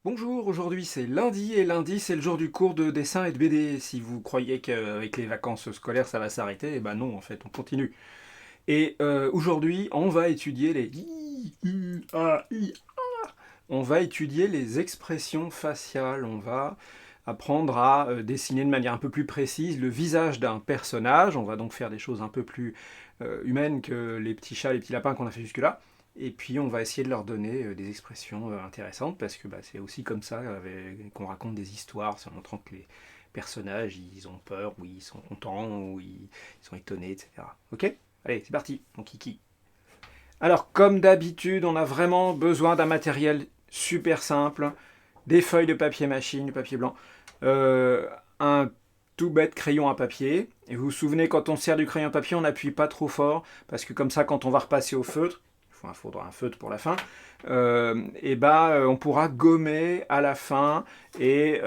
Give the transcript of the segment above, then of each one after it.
Bonjour, aujourd'hui c'est lundi et lundi c'est le jour du cours de dessin et de BD. Si vous croyez qu'avec les vacances scolaires ça va s'arrêter, eh ben non en fait on continue. Et aujourd'hui on va étudier les I, U, A, I. On va étudier les expressions faciales, on va apprendre à dessiner de manière un peu plus précise le visage d'un personnage, on va donc faire des choses un peu plus humaines que les petits chats, les petits lapins qu'on a fait jusque-là, et puis on va essayer de leur donner des expressions intéressantes, parce que c'est aussi comme ça qu'on raconte des histoires, en montrant que les personnages, ils ont peur, ou ils sont contents, ou ils sont étonnés, etc. Ok. Allez, c'est parti, mon kiki. Alors, comme d'habitude, on a vraiment besoin d'un matériel super simple, des feuilles de papier machine, du papier blanc, un tout bête crayon à papier. Et vous vous souvenez, quand on sert du crayon à papier, on n'appuie pas trop fort, parce que comme ça, quand on va repasser au feutre, il faudra un feutre pour la fin, on pourra gommer à la fin, et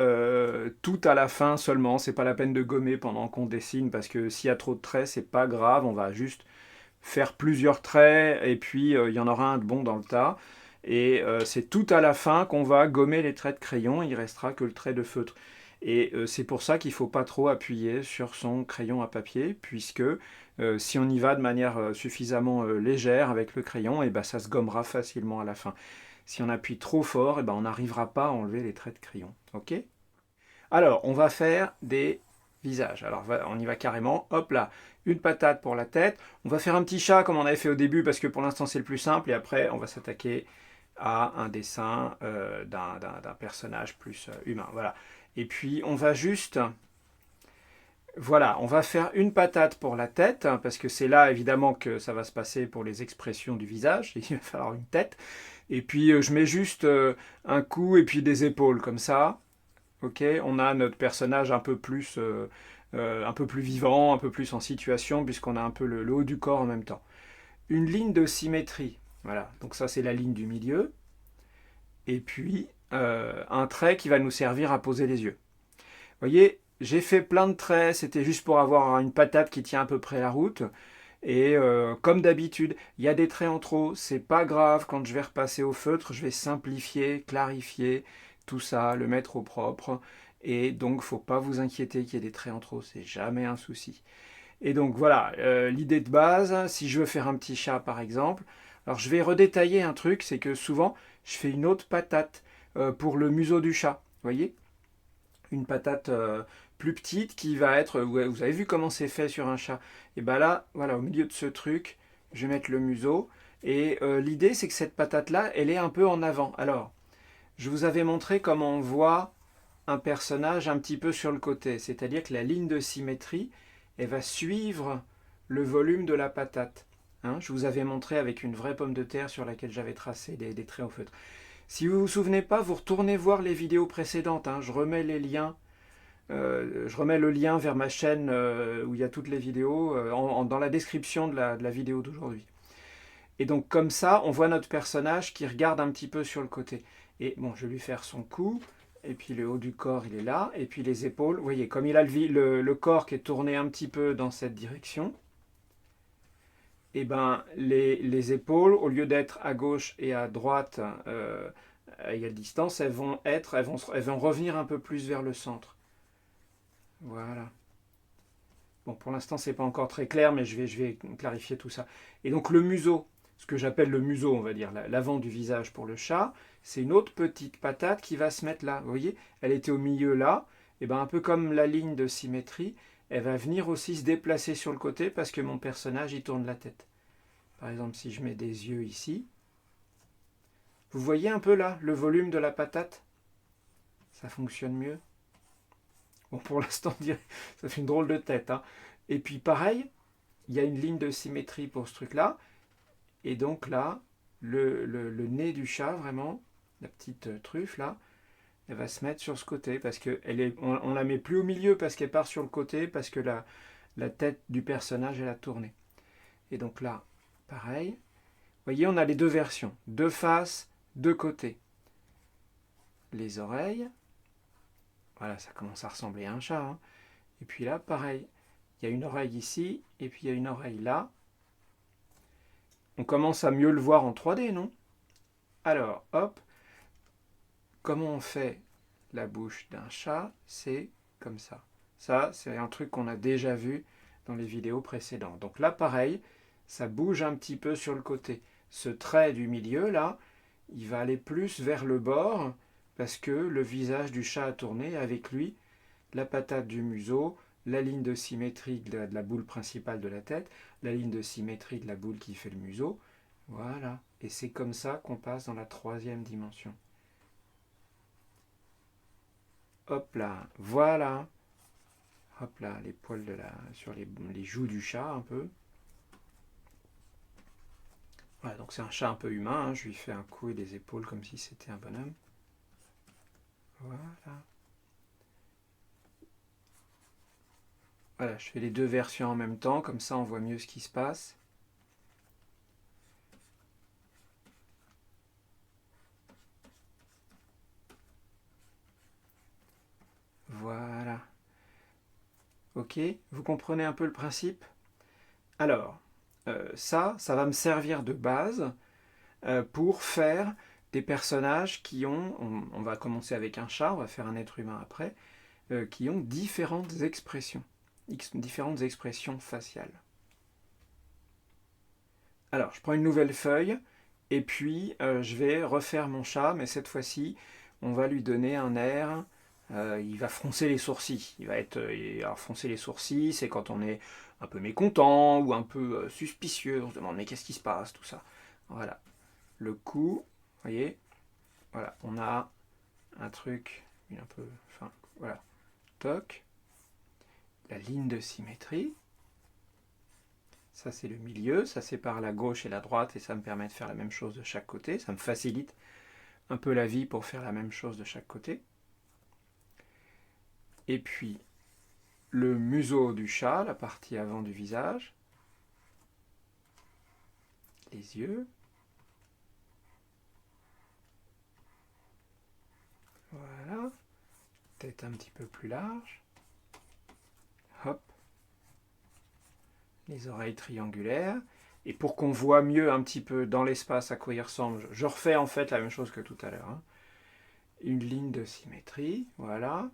tout à la fin seulement. C'est pas la peine de gommer pendant qu'on dessine, parce que s'il y a trop de traits, c'est pas grave, on va juste faire plusieurs traits, et puis il y en aura un de bon dans le tas. Et c'est tout à la fin qu'on va gommer les traits de crayon, il restera que le trait de feutre. Et c'est pour ça qu'il ne faut pas trop appuyer sur son crayon à papier, puisque si on y va de manière suffisamment légère avec le crayon, et ça se gommera facilement à la fin. Si on appuie trop fort, on n'arrivera pas à enlever les traits de crayon. Ok. Alors, on va faire des visages. Alors, on y va carrément. Hop là, une patate pour la tête. On va faire un petit chat comme on avait fait au début parce que pour l'instant c'est le plus simple. Et après, on va s'attaquer à un dessin d'un personnage plus humain. Voilà. Et puis, on va juste... Voilà, on va faire une patate pour la tête, parce que c'est là évidemment que ça va se passer pour les expressions du visage. Il va falloir une tête. Et puis, je mets juste un cou et puis des épaules comme ça. Ok, on a notre personnage un peu plus vivant, un peu plus en situation, puisqu'on a un peu le haut du corps en même temps. Une ligne de symétrie, voilà, donc ça c'est la ligne du milieu, et puis un trait qui va nous servir à poser les yeux. Vous voyez, j'ai fait plein de traits, c'était juste pour avoir une patate qui tient à peu près la route. Et comme d'habitude, il y a des traits en trop, c'est pas grave, quand je vais repasser au feutre, je vais simplifier, clarifier tout ça, le mettre au propre. Et donc, faut pas vous inquiéter qu'il y ait des traits en trop, c'est jamais un souci. Et donc voilà, l'idée de base, si je veux faire un petit chat par exemple, alors je vais redétailler un truc, c'est que souvent, je fais une autre patate pour le museau du chat. Vous voyez, une patate plus petite qui va être. Vous avez vu comment c'est fait sur un chat. Et bien là, voilà, au milieu de ce truc, je vais mettre le museau. Et l'idée, c'est que cette patate-là, elle est un peu en avant. Alors, je vous avais montré comment on voit un personnage un petit peu sur le côté. C'est-à-dire que la ligne de symétrie, elle va suivre le volume de la patate. Hein, je vous avais montré avec une vraie pomme de terre sur laquelle j'avais tracé des traits au feutre. Si vous ne vous souvenez pas, vous retournez voir les vidéos précédentes. Hein, je remets les liens je remets le lien vers ma chaîne où il y a toutes les vidéos dans la description de la vidéo d'aujourd'hui. Et donc comme ça, on voit notre personnage qui regarde un petit peu sur le côté. Et bon, je vais lui faire son cou, et puis le haut du corps, il est là, et puis les épaules. Vous voyez, comme il a le corps qui est tourné un petit peu dans cette direction, et les épaules, au lieu d'être à gauche et à droite à égale distance, elles vont revenir un peu plus vers le centre. Voilà. Bon, pour l'instant, c'est pas encore très clair, mais je vais clarifier tout ça. Et donc le museau, ce que j'appelle le museau, on va dire, l'avant du visage pour le chat, c'est une autre petite patate qui va se mettre là. Vous voyez, elle était au milieu là, et un peu comme la ligne de symétrie, elle va venir aussi se déplacer sur le côté parce que mon personnage y tourne la tête. Par exemple, si je mets des yeux ici, vous voyez un peu là le volume de la patate? Ça fonctionne mieux. Bon, pour l'instant, ça fait une drôle de tête. Hein. Et puis pareil, il y a une ligne de symétrie pour ce truc-là. Et donc là, le nez du chat, vraiment, la petite truffe là, elle va se mettre sur ce côté parce on la met plus au milieu parce qu'elle part sur le côté parce que la tête du personnage elle a tourné. Et donc là, pareil. Vous voyez, on a les deux versions, deux faces, deux côtés. Les oreilles, voilà, ça commence à ressembler à un chat. Hein. Et puis là, pareil, il y a une oreille ici et puis il y a une oreille là. On commence à mieux le voir en 3D, non? Alors, hop, comment on fait la bouche d'un chat, c'est comme ça. Ça, c'est un truc qu'on a déjà vu dans les vidéos précédentes. Donc là, pareil, ça bouge un petit peu sur le côté. Ce trait du milieu, là, il va aller plus vers le bord parce que le visage du chat a tourné avec lui, la patate du museau, la ligne de symétrie de la boule principale de la tête, la ligne de symétrie de la boule qui fait le museau. Voilà. Et c'est comme ça qu'on passe dans la troisième dimension. Hop là, voilà. Hop là, les poils sur les joues du chat un peu. Voilà, donc c'est un chat un peu humain, hein. Je lui fais un cou et des épaules comme si c'était un bonhomme. Voilà. Voilà, je fais les deux versions en même temps, comme ça on voit mieux ce qui se passe. Voilà. Ok, vous comprenez un peu le principe? Alors, ça va me servir de base pour faire des personnages qui ont, on va commencer avec un chat, on va faire un être humain après, qui ont différentes expressions faciales. Alors, je prends une nouvelle feuille, et puis je vais refaire mon chat, mais cette fois-ci, on va lui donner un air, il va froncer les sourcils. Alors froncer les sourcils, c'est quand on est un peu mécontent, ou un peu suspicieux, on se demande mais qu'est-ce qui se passe, tout ça. Voilà. Le cou, vous voyez, voilà, on a un truc, un peu, enfin, voilà, toc, la ligne de symétrie, ça c'est le milieu, ça sépare la gauche et la droite et ça me permet de faire la même chose de chaque côté, ça me facilite un peu la vie pour faire la même chose de chaque côté. Et puis le museau du chat, la partie avant du visage, les yeux, voilà, tête un petit peu plus large, hop, les oreilles triangulaires. Et pour qu'on voit mieux un petit peu dans l'espace à quoi il ressemble, je refais en fait la même chose que tout à l'heure. Hein. Une ligne de symétrie, voilà,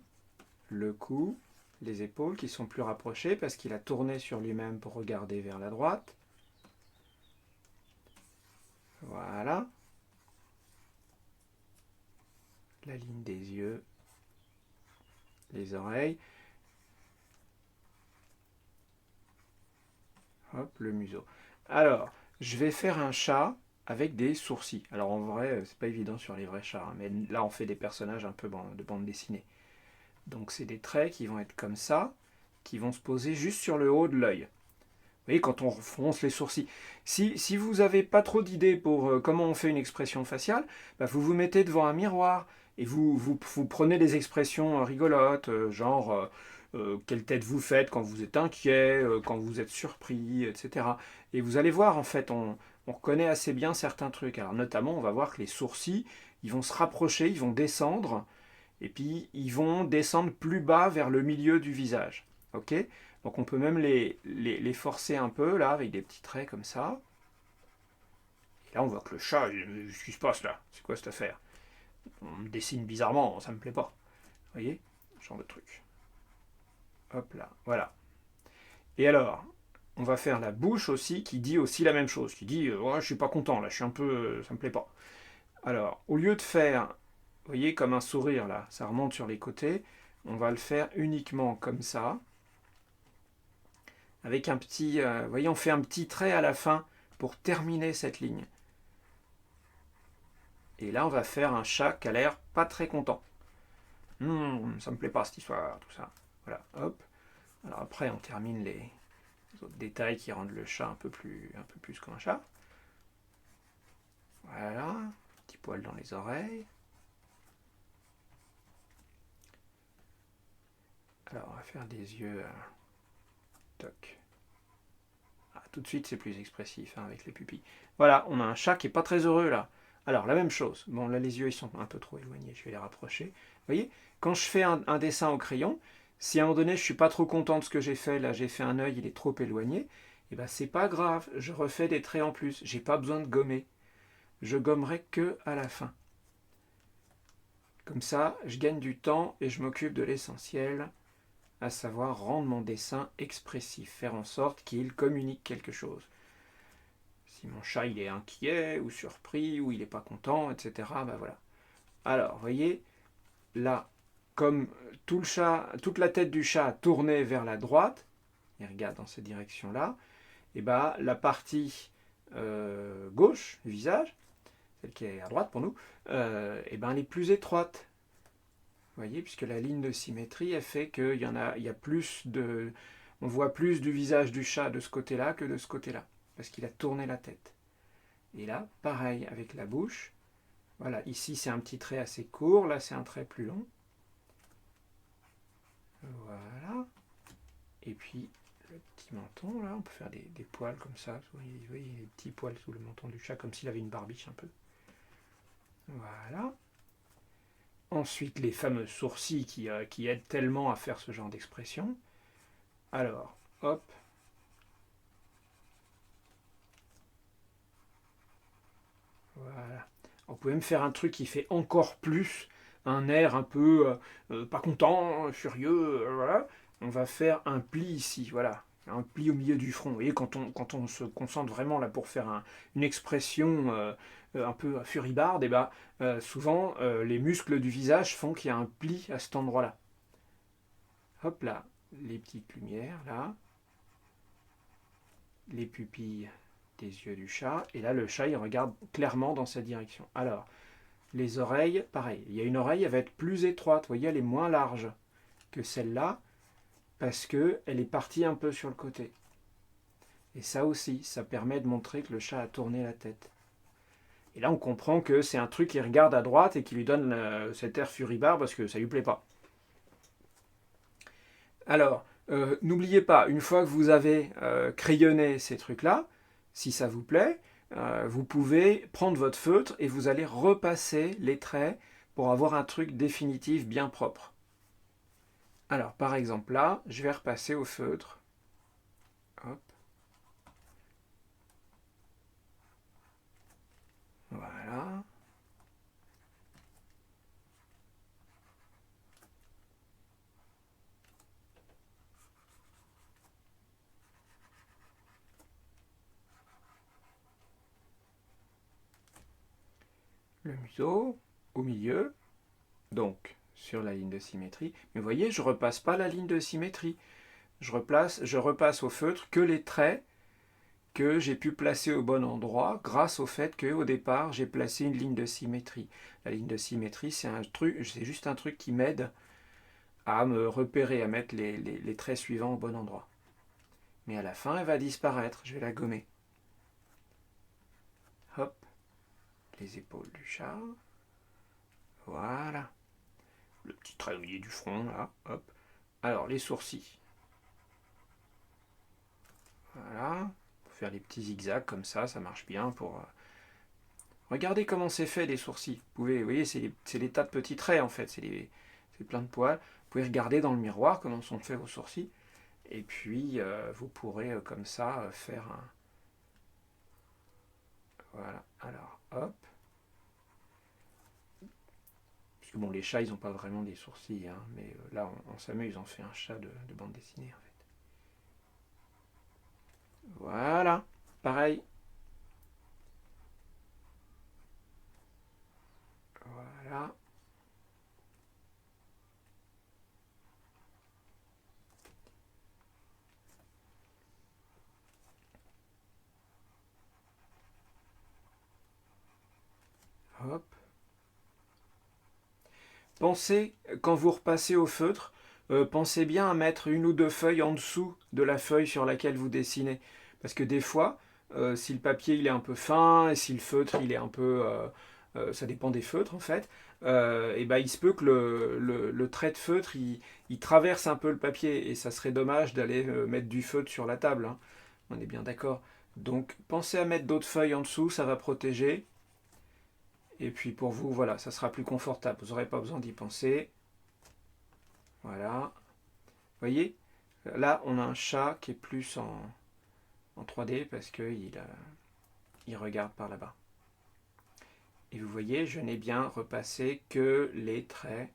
le cou, les épaules qui sont plus rapprochées parce qu'il a tourné sur lui-même pour regarder vers la droite. Voilà. La ligne des yeux, les oreilles. Hop, le museau. Alors, je vais faire un chat avec des sourcils. Alors en vrai, c'est pas évident sur les vrais chats, hein, mais là on fait des personnages un peu de bande dessinée. Donc c'est des traits qui vont être comme ça, qui vont se poser juste sur le haut de l'œil. Vous voyez, quand on fronce les sourcils. Si vous n'avez pas trop d'idées pour comment on fait une expression faciale, bah, vous vous mettez devant un miroir et vous prenez des expressions rigolotes, genre quelle tête vous faites quand vous êtes inquiet, quand vous êtes surpris, etc. Et vous allez voir, en fait, on reconnaît assez bien certains trucs. Alors notamment, on va voir que les sourcils, ils vont se rapprocher, ils vont descendre, et puis ils vont descendre plus bas vers le milieu du visage. Ok? Donc on peut même les forcer un peu, là, avec des petits traits comme ça. Et là, on voit que le chat, qu'est-ce qui se passe là? C'est quoi cette affaire? On me dessine bizarrement, ça me plaît pas. Vous voyez? Ce genre de truc. Hop là, voilà. Et alors, on va faire la bouche aussi, qui dit aussi la même chose, qui dit ouais, je suis pas content là, je suis un peu, ça me plaît pas. Alors, au lieu de faire, vous voyez, comme un sourire là, ça remonte sur les côtés, on va le faire uniquement comme ça, avec un petit, vous voyez, on fait un petit trait à la fin pour terminer cette ligne. Et là, on va faire un chat qui a l'air pas très content. Ça me plaît pas cette histoire, tout ça. Voilà, hop. Alors après, on termine les autres détails qui rendent le chat un peu plus comme un chat. Voilà, petit poil dans les oreilles. Alors, on va faire des yeux. Toc. Ah, tout de suite, c'est plus expressif hein, avec les pupilles. Voilà, on a un chat qui est pas très heureux là. Alors, la même chose. Bon, là, les yeux, ils sont un peu trop éloignés. Je vais les rapprocher. Vous voyez, quand je fais un dessin au crayon, si à un moment donné, je suis pas trop content de ce que j'ai fait, là, j'ai fait un œil, il est trop éloigné, et ben c'est pas grave. Je refais des traits en plus. J'ai pas besoin de gommer. Je gommerai que à la fin. Comme ça, je gagne du temps et je m'occupe de l'essentiel, à savoir rendre mon dessin expressif, faire en sorte qu'il communique quelque chose. Si mon chat il est inquiet ou surpris ou il n'est pas content, etc. Ben voilà. Alors, vous voyez, là, comme toute la tête du chat tournait vers la droite, il regarde dans cette direction-là, et ben la partie gauche du visage, celle qui est à droite pour nous, et ben elle est plus étroite. Vous voyez, puisque la ligne de symétrie, elle fait qu'il y a plus de... On voit plus du visage du chat de ce côté-là que de ce côté-là, parce qu'il a tourné la tête. Et là, pareil, avec la bouche. Voilà, ici c'est un petit trait assez court, là c'est un trait plus long. Voilà. Et puis le petit menton, là, on peut faire des poils comme ça. Vous voyez, des petits poils sous le menton du chat, comme s'il avait une barbiche un peu. Voilà. Ensuite, les fameux sourcils qui aident tellement à faire ce genre d'expression. Alors, hop. Voilà. On peut même faire un truc qui fait encore plus un air un peu pas content, furieux, voilà. On va faire un pli ici, voilà. Un pli au milieu du front. Vous voyez, quand on se concentre vraiment là pour faire une expression un peu furibarde, et ben, souvent les muscles du visage font qu'il y a un pli à cet endroit-là. Hop là, les petites lumières là, les pupilles des yeux du chat, et là le chat il regarde clairement dans cette direction. Alors, les oreilles, pareil, il y a une oreille, elle va être plus étroite, vous voyez, elle est moins large que celle-là, parce qu'elle est partie un peu sur le côté. Et ça aussi, ça permet de montrer que le chat a tourné la tête. Et là, on comprend que c'est un truc qui regarde à droite et qui lui donne cet air furibard parce que ça lui plaît pas. Alors, n'oubliez pas, une fois que vous avez crayonné ces trucs-là, si ça vous plaît, vous pouvez prendre votre feutre et vous allez repasser les traits pour avoir un truc définitif bien propre. Alors, par exemple, là, je vais repasser au feutre. Hop. Voilà. Le museau, au milieu. Donc, sur la ligne de symétrie. Mais vous voyez, je ne repasse pas la ligne de symétrie. Je repasse au feutre que les traits que j'ai pu placer au bon endroit grâce au fait qu'au départ, j'ai placé une ligne de symétrie. La ligne de symétrie, c'est juste un truc qui m'aide à me repérer, à mettre les traits suivants au bon endroit. Mais à la fin, elle va disparaître. Je vais la gommer. Hop, les épaules du chat. Voilà. Le petit trait au milieu du front, là. Hop. Alors, les sourcils. Voilà. Pour faire les petits zigzags comme ça marche bien pour... Regardez comment c'est fait les sourcils. Vous voyez, c'est des tas de petits traits en fait. C'est plein de poils. Vous pouvez regarder dans le miroir comment sont faits vos sourcils. Et puis, vous pourrez comme ça faire un... Voilà. Alors, hop. Parce que bon, les chats, ils n'ont pas vraiment des sourcils. Hein, mais là, on s'amuse, on fait un chat de bande dessinée en fait. Voilà. Pareil. Voilà. Hop. Pensez, quand vous repassez au feutre, pensez bien à mettre une ou deux feuilles en dessous de la feuille sur laquelle vous dessinez. Parce que des fois, si le papier il est un peu fin et si le feutre il est un peu... ça dépend des feutres en fait, et ben, il se peut que le trait de feutre il traverse un peu le papier et ça serait dommage d'aller mettre du feutre sur la table. Hein. On est bien d'accord. Donc pensez à mettre d'autres feuilles en dessous, ça va protéger. Et puis pour vous, voilà, ça sera plus confortable. Vous n'aurez pas besoin d'y penser. Voilà. Vous voyez, là, on a un chat qui est plus en 3D parce qu'il il regarde par là-bas. Et vous voyez, je n'ai bien repassé que les traits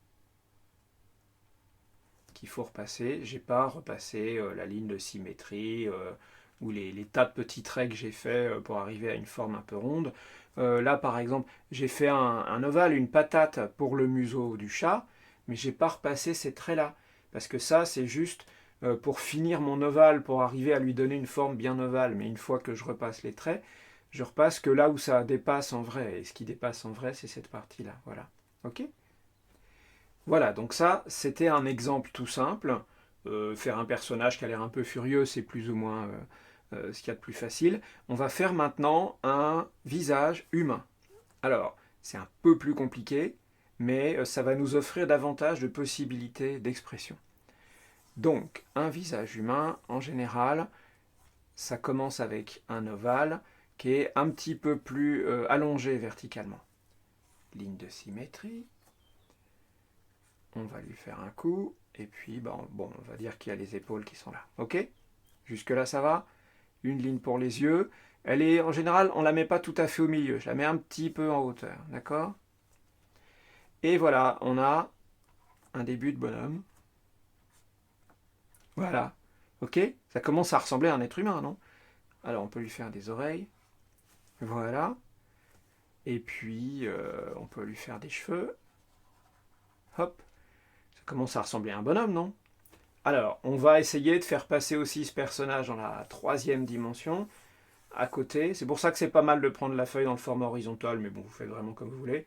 qu'il faut repasser. Je n'ai pas repassé la ligne de symétrie ou les tas de petits traits que j'ai fait pour arriver à une forme un peu ronde. Là, par exemple, j'ai fait un ovale, une patate pour le museau du chat, mais j'ai pas repassé ces traits-là. Parce que ça, c'est juste pour finir mon ovale, pour arriver à lui donner une forme bien ovale. Mais une fois que je repasse les traits, je repasse que là où ça dépasse en vrai. Et ce qui dépasse en vrai, c'est cette partie-là. Voilà. Ok ? Voilà, donc ça, c'était un exemple tout simple. Faire un personnage qui a l'air un peu furieux, c'est plus ou moins ce qu'il y a de plus facile. On va faire maintenant un visage humain. Alors, c'est un peu plus compliqué, mais ça va nous offrir davantage de possibilités d'expression. Donc, un visage humain, en général, ça commence avec un ovale qui est un petit peu plus allongé verticalement. Ligne de symétrie. On va lui faire un coup, et puis bon, on va dire qu'il y a les épaules qui sont là. Ok ? Jusque-là, ça va ? Une ligne pour les yeux. Elle est, en général, on ne la met pas tout à fait au milieu. Je la mets un petit peu en hauteur. D'accord ? Et voilà, on a un début de bonhomme. Voilà. Ok ? Ça commence à ressembler à un être humain, non ? Alors, on peut lui faire des oreilles. Voilà. Et puis, on peut lui faire des cheveux. Hop. Ça commence à ressembler à un bonhomme, non ? Alors, on va essayer de faire passer aussi ce personnage dans la troisième dimension, à côté. C'est pour ça que c'est pas mal de prendre la feuille dans le format horizontal, mais bon, vous faites vraiment comme vous voulez.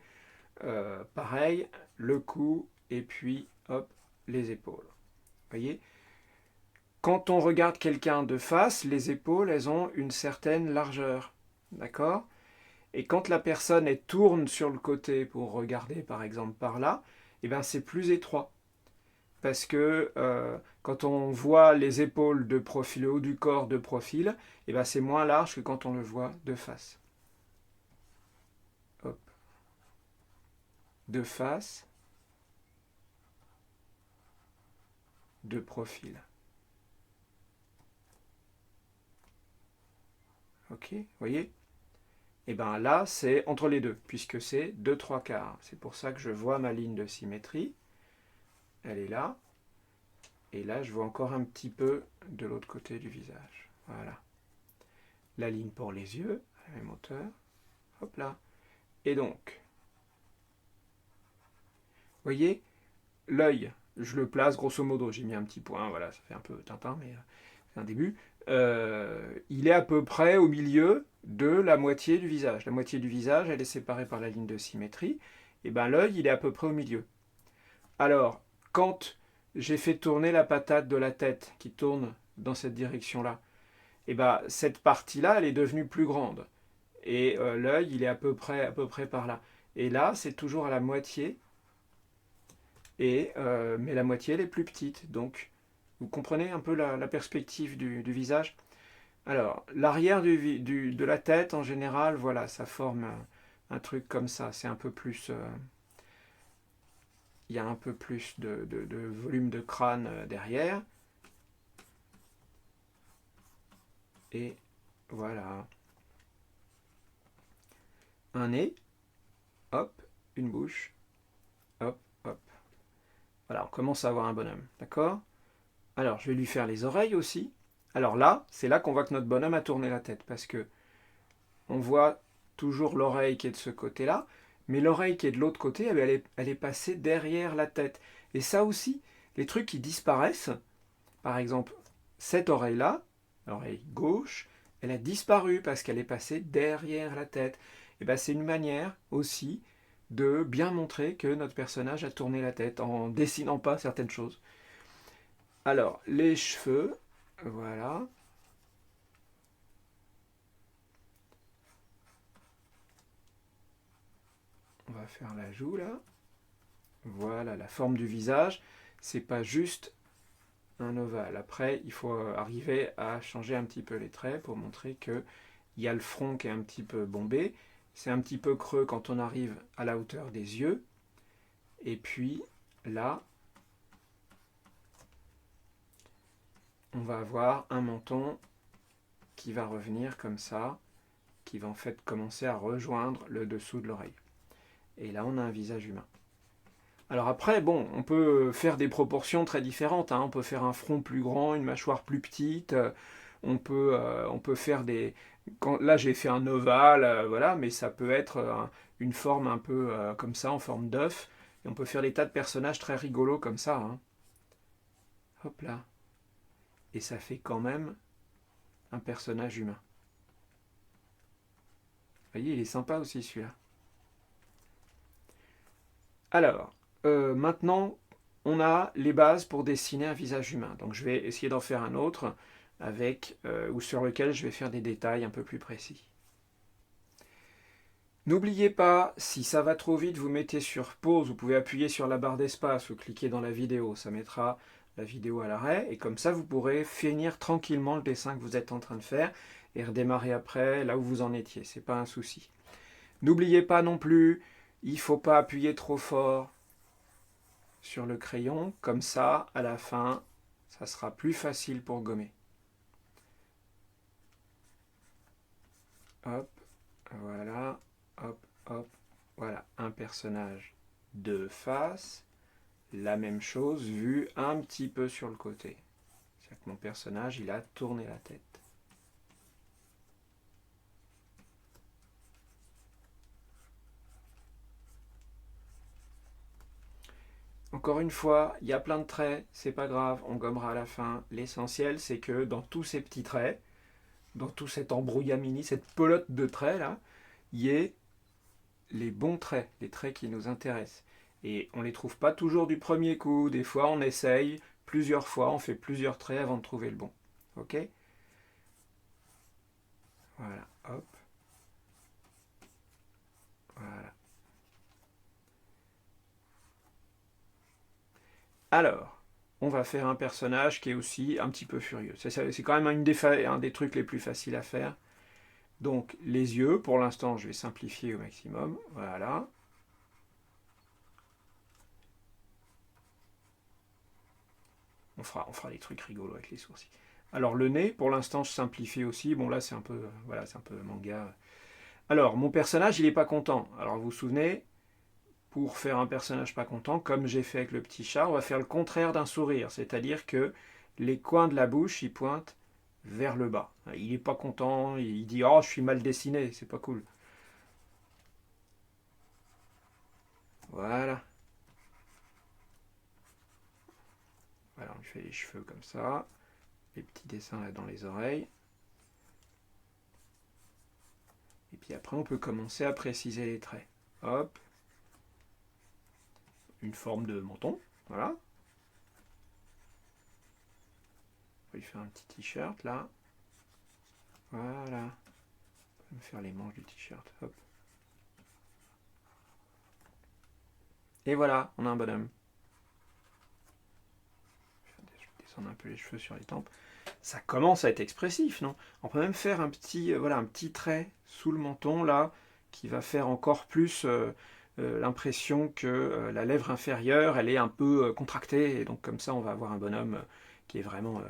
Pareil, le cou, et puis, hop, les épaules. Vous voyez ? Quand on regarde quelqu'un de face, les épaules, elles ont une certaine largeur. D'accord ? Et quand la personne, elle tourne sur le côté pour regarder, par exemple, par là, eh bien, c'est plus étroit. Parce que quand on voit les épaules de profil, le haut du corps de profil, eh ben c'est moins large que quand on le voit de face. Hop. De face, de profil. Ok, vous voyez ? Et bien là, c'est entre les deux, puisque c'est 2/3. C'est pour ça que je vois ma ligne de symétrie. Elle est là. Et là, je vois encore un petit peu de l'autre côté du visage. Voilà. La ligne pour les yeux, à la même hauteur. Hop là. Et donc, vous voyez, l'œil, je le place grosso modo. J'ai mis un petit point, voilà, ça fait un peu Tintin, mais c'est un début. Il est à peu près au milieu de la moitié du visage. La moitié du visage, elle est séparée par la ligne de symétrie. Et bien l'œil, il est à peu près au milieu. Alors, quand j'ai fait tourner la patate de la tête qui tourne dans cette direction-là, et ben cette partie-là, elle est devenue plus grande. Et l'œil, il est à peu près par là. Et là, c'est toujours à la moitié. Mais la moitié, elle est plus petite. Donc, vous comprenez un peu la perspective du visage ? Alors, l'arrière de la tête, en général, voilà, ça forme un truc comme ça. C'est un peu plus... il y a un peu plus de volume de crâne derrière. Et voilà. Un nez, hop, une bouche, hop, hop. Voilà, on commence à avoir un bonhomme, d'accord ? Alors, je vais lui faire les oreilles aussi. Alors là, c'est là qu'on voit que notre bonhomme a tourné la tête, parce que on voit toujours l'oreille qui est de ce côté-là, mais l'oreille qui est de l'autre côté, elle est passée derrière la tête. Et ça aussi, les trucs qui disparaissent, par exemple, cette oreille-là, l'oreille gauche, elle a disparu parce qu'elle est passée derrière la tête. Et bien c'est une manière aussi de bien montrer que notre personnage a tourné la tête en dessinant pas certaines choses. Alors, les cheveux, voilà. On va faire la joue là. Voilà, la forme du visage, c'est pas juste un ovale. Après, il faut arriver à changer un petit peu les traits pour montrer que il y a le front qui est un petit peu bombé. C'est un petit peu creux quand on arrive à la hauteur des yeux. Et puis là, on va avoir un menton qui va revenir comme ça, qui va en fait commencer à rejoindre le dessous de l'oreille. Et là, on a un visage humain. Alors après, bon, on peut faire des proportions très différentes, hein. On peut faire un front plus grand, une mâchoire plus petite. On peut faire des... là, j'ai fait un ovale, voilà, mais ça peut être une forme un peu comme ça, en forme d'œuf. Et on peut faire des tas de personnages très rigolos comme ça, hein. Hop là. Et ça fait quand même un personnage humain. Vous voyez, il est sympa aussi celui-là. Alors, maintenant, on a les bases pour dessiner un visage humain. Donc je vais essayer d'en faire un autre avec ou sur lequel je vais faire des détails un peu plus précis. N'oubliez pas, si ça va trop vite, vous mettez sur pause, vous pouvez appuyer sur la barre d'espace ou cliquer dans la vidéo, ça mettra la vidéo à l'arrêt, et comme ça vous pourrez finir tranquillement le dessin que vous êtes en train de faire et redémarrer après là où vous en étiez, c'est pas un souci. N'oubliez pas non plus, il ne faut pas appuyer trop fort sur le crayon, comme ça, à la fin, ça sera plus facile pour gommer. Hop, voilà, hop, hop, voilà, un personnage de face, la même chose vue un petit peu sur le côté. C'est-à-dire que mon personnage, il a tourné la tête. Encore une fois, il y a plein de traits, c'est pas grave, on gommera à la fin. L'essentiel, c'est que dans tous ces petits traits, dans tout cet embrouillamini, cette pelote de traits là, il y ait les bons traits, les traits qui nous intéressent. Et on ne les trouve pas toujours du premier coup. Des fois, on essaye plusieurs fois, on fait plusieurs traits avant de trouver le bon. Ok? Voilà, hop. Voilà. Alors, on va faire un personnage qui est aussi un petit peu furieux. C'est quand même un des trucs les plus faciles à faire. Donc, les yeux, pour l'instant, je vais simplifier au maximum. Voilà. On fera des trucs rigolos avec les sourcils. Alors, le nez, pour l'instant, je simplifie aussi. Bon, là, c'est un peu, voilà, c'est un peu manga. Alors, mon personnage, il n'est pas content. Alors, vous vous souvenez, pour faire un personnage pas content, comme j'ai fait avec le petit chat, on va faire le contraire d'un sourire. C'est-à-dire que les coins de la bouche, ils pointent vers le bas. Il n'est pas content, il dit « Oh, je suis mal dessiné, c'est pas cool. » Voilà. Voilà, on lui fait les cheveux comme ça. Les petits dessins là dans les oreilles. Et puis après, on peut commencer à préciser les traits. Hop. Une forme de menton. Voilà. On va lui faire un petit t-shirt là. Voilà. On va faire les manches du t-shirt. Hop. Et voilà, on a un bonhomme. Je vais descendre un peu les cheveux sur les tempes. Ça commence à être expressif, non? On peut même faire un petit, voilà, un petit trait sous le menton là, qui va faire encore plus l'impression que la lèvre inférieure, elle est un peu contractée, et donc comme ça, on va avoir un bonhomme qui est vraiment,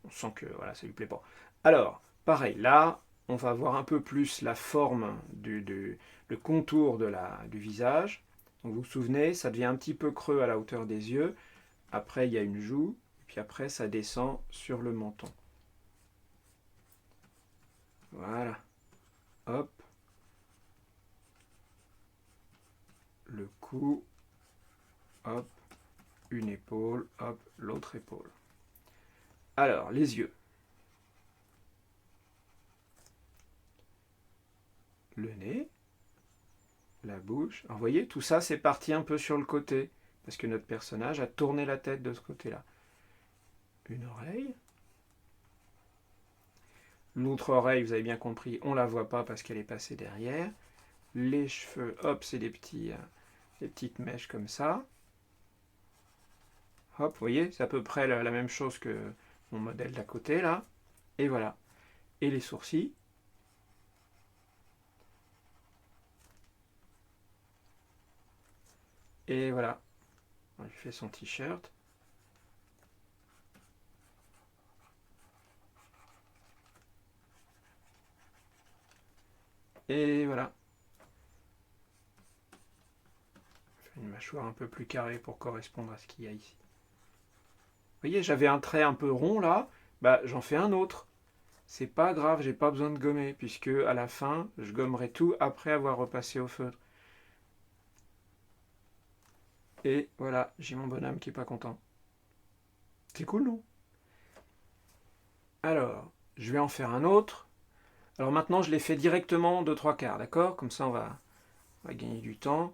on sent que voilà, ça lui plaît pas. Alors, pareil, là, on va voir un peu plus la forme le contour du visage. Donc, vous vous souvenez, ça devient un petit peu creux à la hauteur des yeux. Après, il y a une joue, puis après, ça descend sur le menton. Voilà. Hop. Le cou. Hop. Une épaule. Hop. L'autre épaule. Alors, les yeux. Le nez. La bouche. Alors, vous voyez, tout ça, c'est parti un peu sur le côté. Parce que notre personnage a tourné la tête de ce côté-là. Une oreille. L'autre oreille, vous avez bien compris, on ne la voit pas parce qu'elle est passée derrière. Les cheveux, hop, c'est des petites mèches comme ça. Hop, vous voyez, c'est à peu près la même chose que mon modèle d'à côté, là. Et voilà. Et les sourcils. Et voilà. On lui fait son t-shirt. Et voilà. une mâchoire un peu plus carrée pour correspondre à ce qu'il y a ici. Vous voyez, j'avais un trait un peu rond là, bah j'en fais un autre. C'est pas grave, j'ai pas besoin de gommer, puisque à la fin, je gommerai tout après avoir repassé au feutre. Et voilà, j'ai mon bonhomme qui est pas content. C'est cool, non? Alors, je vais en faire un autre. Alors maintenant, je l'ai fait directement de 3/4, d'accord? Comme ça, on va gagner du temps.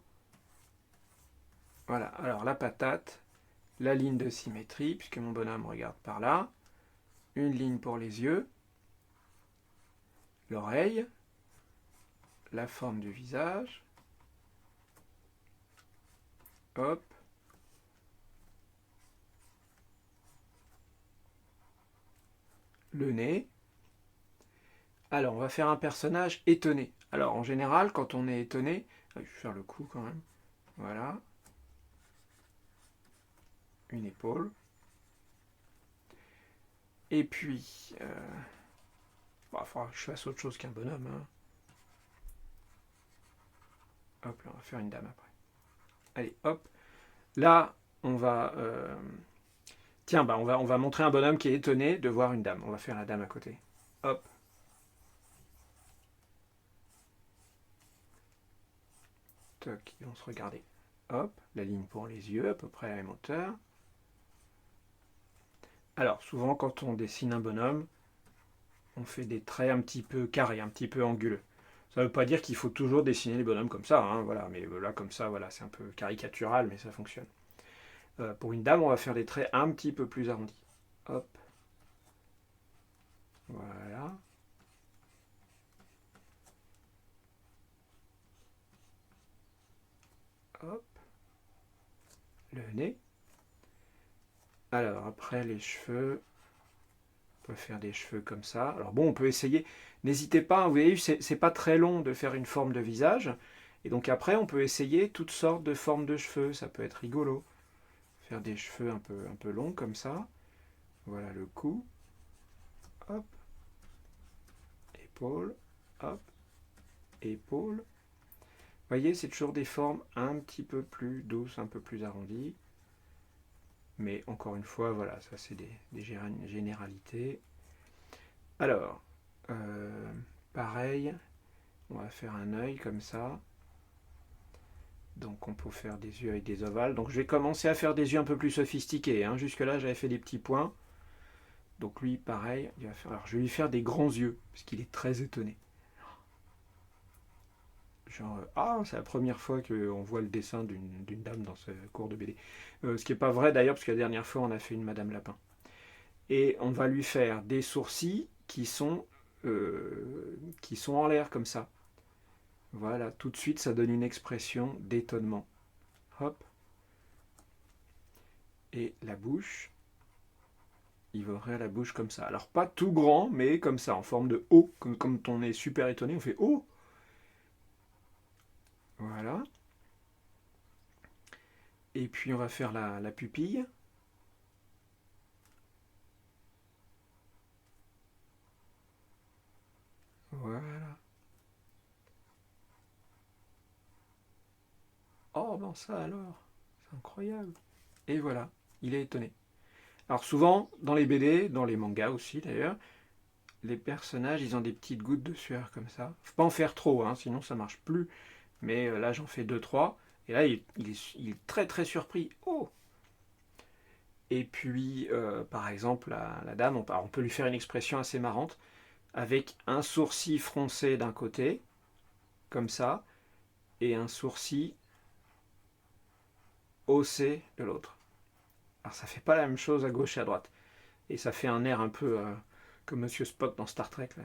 Voilà, alors la patate, la ligne de symétrie, puisque mon bonhomme regarde par là. Une ligne pour les yeux. L'oreille. La forme du visage. Hop. Le nez. Alors, on va faire un personnage étonné. Alors, en général, quand on est étonné, je vais faire le cou quand même. Voilà. Une épaule. Et puis, il faudra que je fasse autre chose qu'un bonhomme. Hein. Hop, là, on va faire une dame après. Allez, hop. Là, on va... Tiens, bah, on va montrer un bonhomme qui est étonné de voir une dame. On va faire la dame à côté. Hop. Toc, ils vont se regarder. Hop, la ligne pour les yeux, à peu près à la même hauteur. Alors, souvent, quand on dessine un bonhomme, on fait des traits un petit peu carrés, un petit peu anguleux. Ça ne veut pas dire qu'il faut toujours dessiner les bonhommes comme ça, hein, voilà, mais là, comme ça, voilà, c'est un peu caricatural, mais ça fonctionne. Pour une dame, on va faire des traits un petit peu plus arrondis. Hop. Voilà. Hop. Le nez. Alors, après, les cheveux. On peut faire des cheveux comme ça. Alors bon, on peut essayer. N'hésitez pas, vous voyez, c'est pas très long de faire une forme de visage. Et donc après, on peut essayer toutes sortes de formes de cheveux. Ça peut être rigolo. Faire des cheveux un peu longs comme ça. Voilà le cou. Hop. Épaule. Hop. Épaule. Vous voyez, c'est toujours des formes un petit peu plus douces, un peu plus arrondies. Mais encore une fois, voilà, ça c'est des généralités. Alors, pareil, on va faire un œil comme ça. Donc on peut faire des yeux avec des ovales. Donc je vais commencer à faire des yeux un peu plus sophistiqués. Hein. Jusque-là, j'avais fait des petits points. Donc lui, pareil, il va faire... Alors, je vais lui faire des grands yeux, parce qu'il est très étonné. Genre, ah, c'est la première fois qu'on voit le dessin d'une dame dans ce cours de BD. Ce qui n'est pas vrai d'ailleurs, parce que la dernière fois, on a fait une Madame Lapin. Et on va lui faire des sourcils qui sont en l'air, comme ça. Voilà, tout de suite, ça donne une expression d'étonnement. Hop. Et la bouche, il va ouvrir la bouche comme ça. Alors, pas tout grand, mais comme ça, en forme de O. Comme on est super étonné, on fait O. Voilà. Et puis, on va faire la pupille. Voilà. Oh, ben ça alors, c'est incroyable. Et voilà, il est étonné. Alors souvent, dans les BD, dans les mangas aussi d'ailleurs, les personnages, ils ont des petites gouttes de sueur comme ça. Faut pas en faire trop, hein, sinon ça marche plus. Mais là, j'en fais deux, trois. Et là, il est très très surpris. Oh! Et puis, par exemple, la dame, on peut lui faire une expression assez marrante, avec un sourcil froncé d'un côté, comme ça, et un sourcil haussé de l'autre. Alors ça fait pas la même chose à gauche et à droite. Et ça fait un air un peu comme Monsieur Spock dans Star Trek. Là,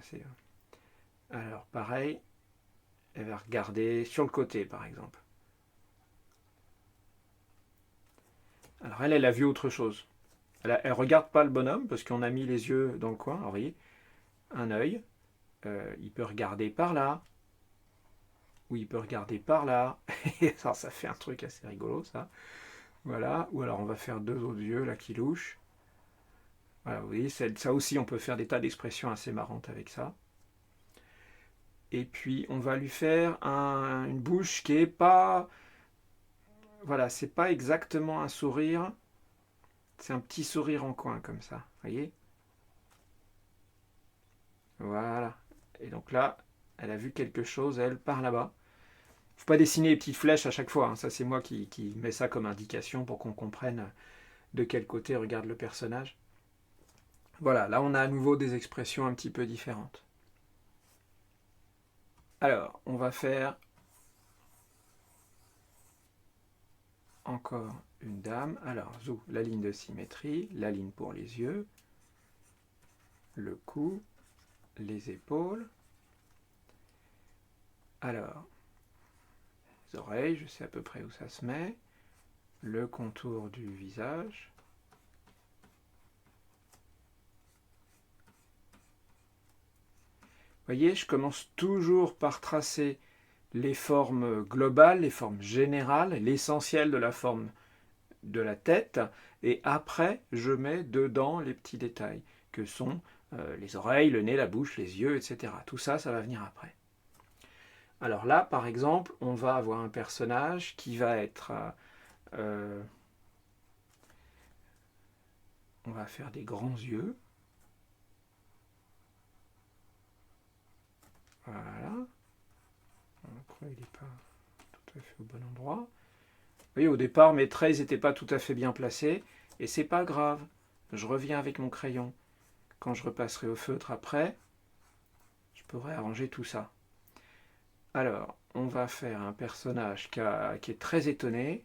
alors pareil, elle va regarder sur le côté par exemple. Alors elle a vu autre chose. Elle regarde pas le bonhomme parce qu'on a mis les yeux dans le coin. Alors, vous voyez, un œil, il peut regarder par là, ou il peut regarder par là. Et ça fait un truc assez rigolo ça. Voilà, ou alors on va faire deux autres yeux là qui louchent. Voilà, vous voyez, ça aussi on peut faire des tas d'expressions assez marrantes avec ça. Et puis on va lui faire une bouche qui est pas Voilà, c'est pas exactement un sourire, c'est un petit sourire en coin comme ça, voyez? Voilà. Et donc là, elle a vu quelque chose, elle, par là-bas. Faut pas dessiner les petites flèches à chaque fois, hein. Ça c'est moi qui mets ça comme indication pour qu'on comprenne de quel côté regarde le personnage. Voilà, là on a à nouveau des expressions un petit peu différentes. Alors, on va faire encore une dame. Alors, zou, la ligne de symétrie, la ligne pour les yeux, le cou, les épaules. Alors, les oreilles, je sais à peu près où ça se met. Le contour du visage. Vous voyez, je commence toujours par tracer les formes globales, les formes générales, l'essentiel de la forme de la tête, et après je mets dedans les petits détails que sont les oreilles, le nez, la bouche, les yeux, etc. Tout ça, ça va venir après. Alors là, par exemple, on va avoir un personnage qui va être... on va faire des grands yeux. Voilà. Après, il n'est pas tout à fait au bon endroit. Vous voyez, au départ, mes traits n'étaient pas tout à fait bien placés, et c'est pas grave. Je reviens avec mon crayon. Quand je repasserai au feutre après, je pourrai arranger tout ça. Alors, on va faire un personnage qui est très étonné,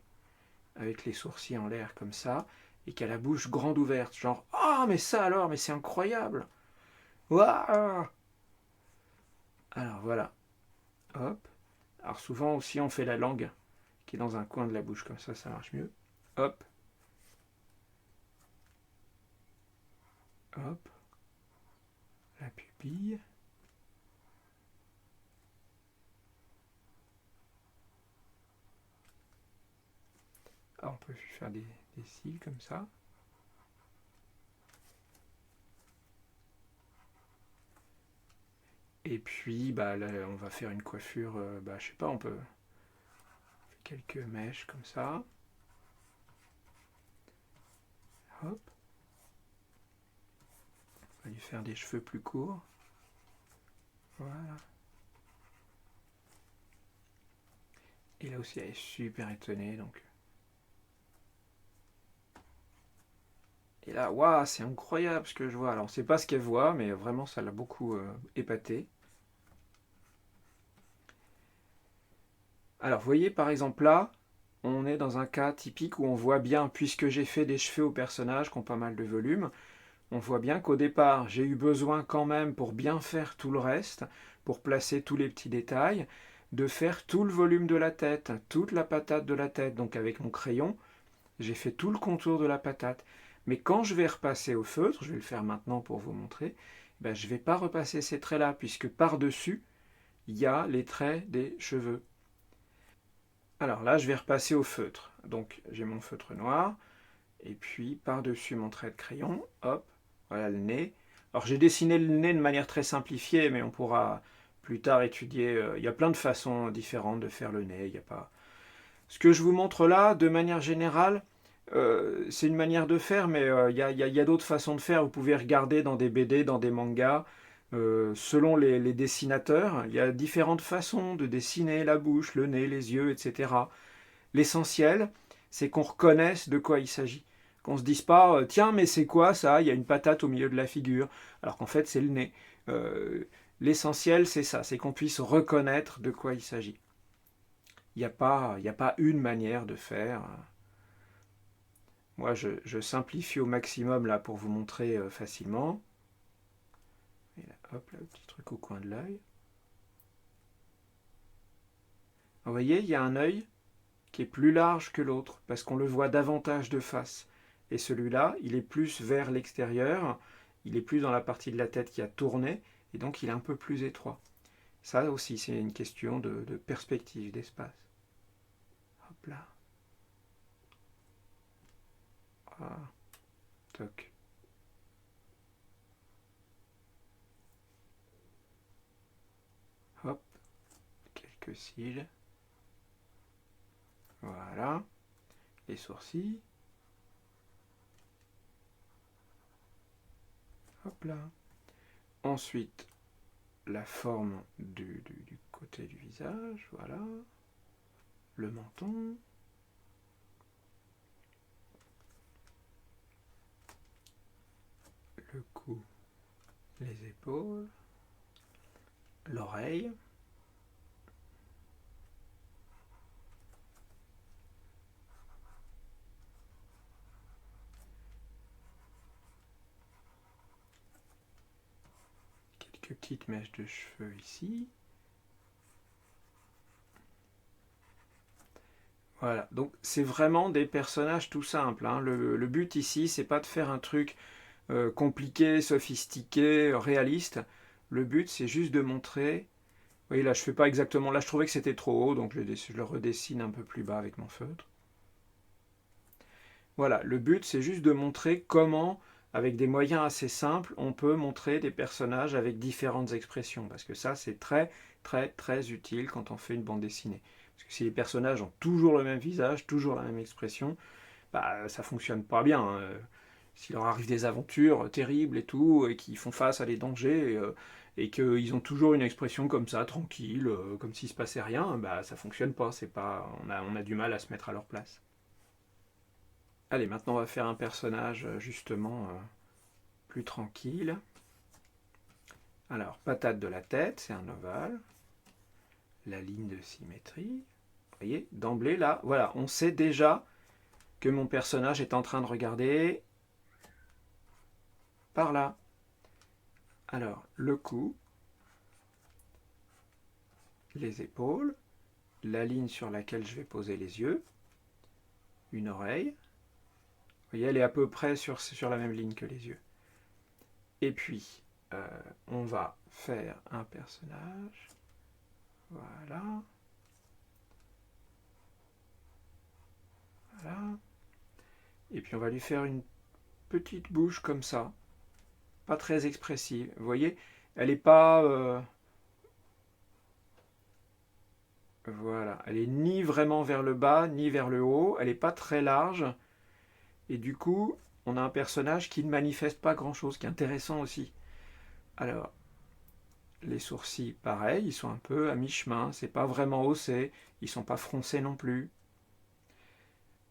avec les sourcils en l'air comme ça, et qui a la bouche grande ouverte, genre « Ah, mais ça alors, mais c'est incroyable !» Waouh! Alors voilà, hop. Alors souvent aussi on fait la langue qui est dans un coin de la bouche, comme ça marche mieux. Hop, hop, la pupille. Ah, on peut faire des cils comme ça. Et puis, bah, là, on va faire une coiffure, bah, je sais pas, on peut faire quelques mèches comme ça. Hop. On va lui faire des cheveux plus courts. Voilà. Et là aussi, elle est super étonnée, donc. Et là, waouh, c'est incroyable ce que je vois. Alors, on ne sait pas ce qu'elle voit, mais vraiment, ça l'a beaucoup épaté. Alors, vous voyez, par exemple, là, on est dans un cas typique où on voit bien, puisque j'ai fait des cheveux au personnage qui ont pas mal de volume, on voit bien qu'au départ, j'ai eu besoin quand même, pour bien faire tout le reste, pour placer tous les petits détails, de faire tout le volume de la tête, toute la patate de la tête. Donc avec mon crayon, j'ai fait tout le contour de la patate. Mais quand je vais repasser au feutre, je vais le faire maintenant pour vous montrer, ben, je ne vais pas repasser ces traits-là, puisque par-dessus, il y a les traits des cheveux. Alors là, je vais repasser au feutre. Donc j'ai mon feutre noir, et puis par-dessus mon trait de crayon, hop, voilà le nez. Alors j'ai dessiné le nez de manière très simplifiée, mais on pourra plus tard étudier. Il y a plein de façons différentes de faire le nez. Il y a pas... Ce que je vous montre là, de manière générale, c'est une manière de faire, mais il y a d'autres façons de faire. Vous pouvez regarder dans des BD, dans des mangas. Selon les dessinateurs, il y a différentes façons de dessiner la bouche, le nez, les yeux, etc. L'essentiel, c'est qu'on reconnaisse de quoi il s'agit. Qu'on se dise pas, tiens, mais c'est quoi ça? Il y a une patate au milieu de la figure, alors qu'en fait c'est le nez. L'essentiel, c'est ça, c'est qu'on puisse reconnaître de quoi il s'agit. Il y a pas une manière de faire. Moi, je simplifie au maximum là pour vous montrer facilement. Et là, hop, là, le petit truc au coin de l'œil. Vous voyez, il y a un œil qui est plus large que l'autre, parce qu'on le voit davantage de face. Et celui-là, il est plus vers l'extérieur, il est plus dans la partie de la tête qui a tourné, et donc il est un peu plus étroit. Ça aussi, c'est une question de perspective, d'espace. Hop là. Ah, toc. Hop, quelques cils. Voilà. les sourcils. Hop là. Ensuite, la forme du côté du visage, voilà. Le menton. Le cou, les épaules. L'oreille. Quelques petites mèches de cheveux ici. Voilà, donc c'est vraiment des personnages tout simples, hein. Le but ici, c'est pas de faire un truc compliqué, sophistiqué, réaliste. Le but, c'est juste de montrer... Oui, là, je fais pas exactement... Là, je trouvais que c'était trop haut, donc je le redessine un peu plus bas avec mon feutre. Voilà, le but, c'est juste de montrer comment, avec des moyens assez simples, on peut montrer des personnages avec différentes expressions. Parce que ça, c'est très, très, très utile quand on fait une bande dessinée. Parce que si les personnages ont toujours le même visage, toujours la même expression, bah, ça fonctionne pas bien, hein. S'il leur arrive des aventures terribles et tout, et qu'ils font face à des dangers, et qu'ils ont toujours une expression comme ça, tranquille, comme s'il se passait rien, bah ça fonctionne pas. C'est pas, on a du mal à se mettre à leur place. Allez, maintenant on va faire un personnage justement plus tranquille. Alors, patate de la tête, c'est un ovale. La ligne de symétrie. Vous voyez, d'emblée là, voilà, on sait déjà que mon personnage est en train de regarder par là. Alors, le cou, les épaules, la ligne sur laquelle je vais poser les yeux, une oreille. Vous voyez, elle est à peu près sur la même ligne que les yeux. Et puis, on va faire un personnage. Voilà. Voilà. Et puis on va lui faire une petite bouche comme ça. Pas très expressive. Vous voyez, elle n'est pas... voilà. Elle est ni vraiment vers le bas, ni vers le haut. Elle n'est pas très large. Et du coup, on a un personnage qui ne manifeste pas grand-chose, qui est intéressant aussi. Alors, les sourcils, pareil, ils sont un peu à mi-chemin. C'est pas vraiment haussé. Ils sont pas froncés non plus.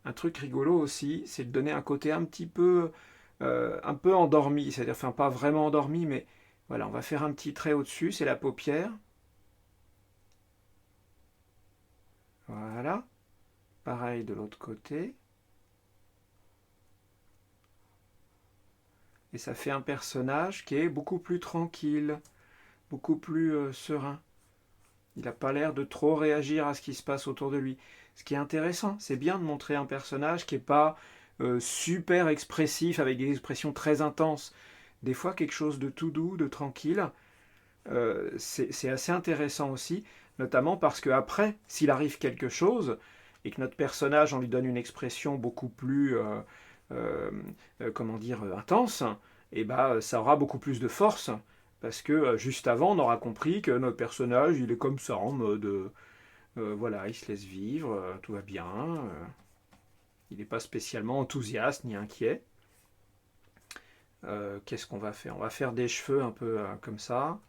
Un truc rigolo aussi, c'est de donner un côté un peu endormi. C'est-à-dire, enfin, pas vraiment endormi, mais voilà, on va faire un petit trait au-dessus. C'est la paupière. Voilà. Pareil de l'autre côté. Et ça fait un personnage qui est beaucoup plus tranquille, beaucoup plus serein. Il n'a pas l'air de trop réagir à ce qui se passe autour de lui. Ce qui est intéressant, c'est bien de montrer un personnage qui n'est pas super expressif, avec des expressions très intenses. Des fois, quelque chose de tout doux, de tranquille, c'est assez intéressant aussi, notamment parce que après, s'il arrive quelque chose, et que notre personnage, on lui donne une expression beaucoup plus, euh, comment dire, intense, et bah, ça aura beaucoup plus de force, parce que juste avant, on aura compris que notre personnage, il est comme ça, en mode, voilà, il se laisse vivre, tout va bien, il n'est pas spécialement enthousiaste ni inquiet. Qu'est-ce qu'on va faire? On va faire des cheveux un peu comme ça.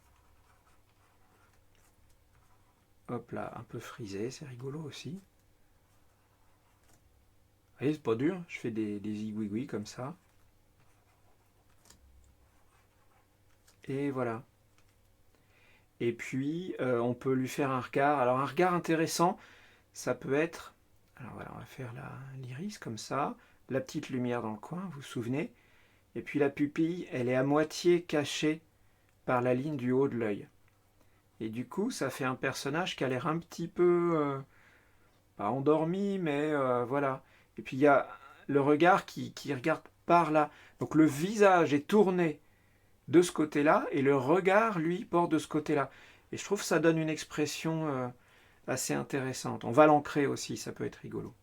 Hop là, un peu frisé, c'est rigolo aussi. Vous voyez, c'est pas dur, je fais des zigouigouis comme ça. Et voilà. Et puis, on peut lui faire un regard. Alors, un regard intéressant, ça peut être... Alors voilà, on va faire l'iris comme ça. La petite lumière dans le coin, vous vous souvenez? Et puis la pupille, elle est à moitié cachée par la ligne du haut de l'œil. Et du coup, ça fait un personnage qui a l'air un petit peu... pas endormi, mais voilà. Et puis il y a le regard qui regarde par là. Donc le visage est tourné de ce côté-là et le regard, lui, porte de ce côté-là. Et je trouve que ça donne une expression assez intéressante. On va l'ancrer aussi, ça peut être rigolo.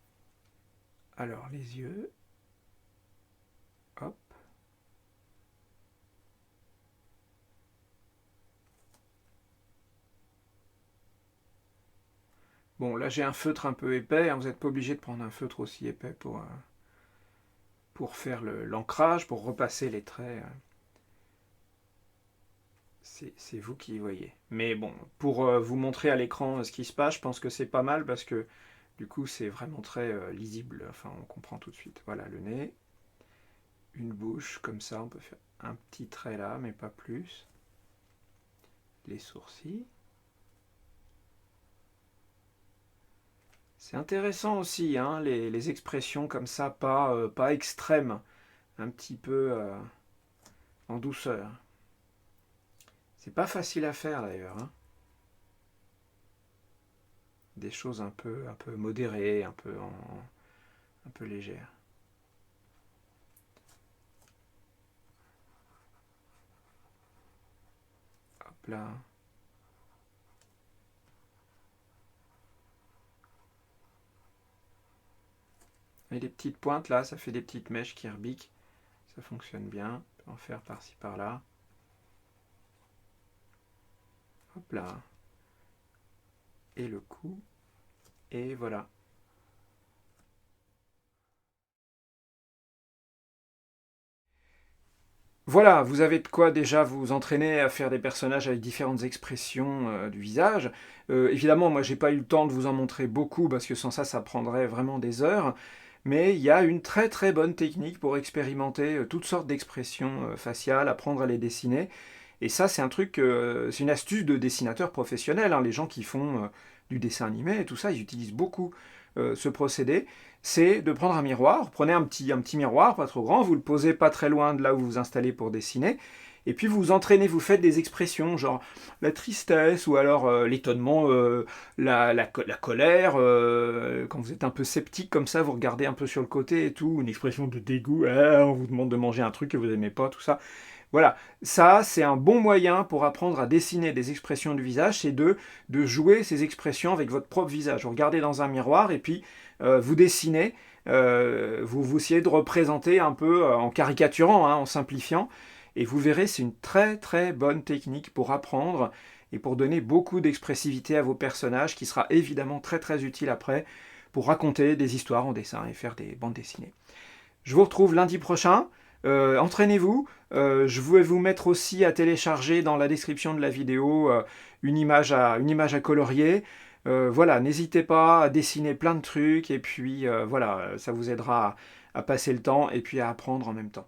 Alors les yeux. Hop. Bon, là j'ai un feutre un peu épais, hein, vous n'êtes pas obligé de prendre un feutre aussi épais pour faire l'ancrage, pour repasser les traits. C'est vous qui voyez. Mais bon, pour vous montrer à l'écran ce qui se passe, je pense que c'est pas mal parce que du coup c'est vraiment très lisible. Enfin, on comprend tout de suite. Voilà le nez, une bouche comme ça, on peut faire un petit trait là, mais pas plus. Les sourcils. C'est intéressant aussi, hein, les expressions comme ça, pas extrêmes, un petit peu en douceur. C'est pas facile à faire d'ailleurs, hein. Des choses un peu modérées, un peu légères. Hop là. Et les petites pointes là, ça fait des petites mèches qui rebiquent. Ça fonctionne bien. On peut en faire par-ci par-là. Hop là. Et le cou. Et voilà. Voilà, vous avez de quoi déjà vous entraîner à faire des personnages avec différentes expressions du visage. Évidemment, moi j'ai pas eu le temps de vous en montrer beaucoup parce que sans ça, ça prendrait vraiment des heures. Mais il y a une très très bonne technique pour expérimenter toutes sortes d'expressions faciales, apprendre à les dessiner. Et ça, c'est un truc, c'est une astuce de dessinateur professionnel, hein. Les gens qui font du dessin animé et tout ça, ils utilisent beaucoup ce procédé. C'est de prendre un miroir, prenez un petit miroir, pas trop grand, vous le posez pas très loin de là où vous vous installez pour dessiner, et puis vous vous entraînez, vous faites des expressions, genre la tristesse, ou alors l'étonnement, la colère, quand vous êtes un peu sceptique comme ça, vous regardez un peu sur le côté et tout, une expression de dégoût, on vous demande de manger un truc que vous n'aimez pas, tout ça. Voilà, ça c'est un bon moyen pour apprendre à dessiner des expressions du visage, c'est de jouer ces expressions avec votre propre visage. Vous regardez dans un miroir et puis vous dessinez, vous essayez de représenter un peu en caricaturant, hein, en simplifiant, et vous verrez c'est une très très bonne technique pour apprendre et pour donner beaucoup d'expressivité à vos personnages qui sera évidemment très très utile après pour raconter des histoires en dessin et faire des bandes dessinées. Je vous retrouve lundi prochain. Entraînez-vous. Je vais vous mettre aussi à télécharger dans la description de la vidéo une image à colorier. Voilà, n'hésitez pas à dessiner plein de trucs et puis voilà, ça vous aidera à passer le temps et puis à apprendre en même temps.